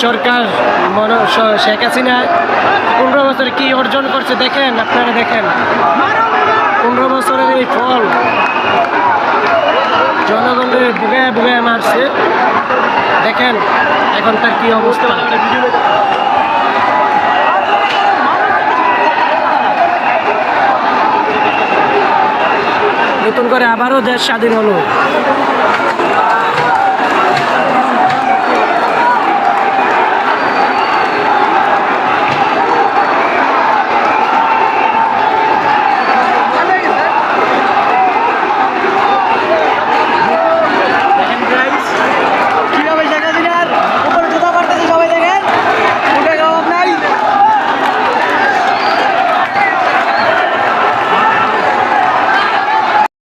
সরকার শেখ হাসিনা 15 বছরে কি অর্জন করছে দেখেন, আপনারা দেখেন 15 বছরের এই ফল জনগণের বুগায় বুগায় মারছে। দেখেন এখন তার কি অবস্থা। নতুন করে আবারও দেশ স্বাধীন হলো।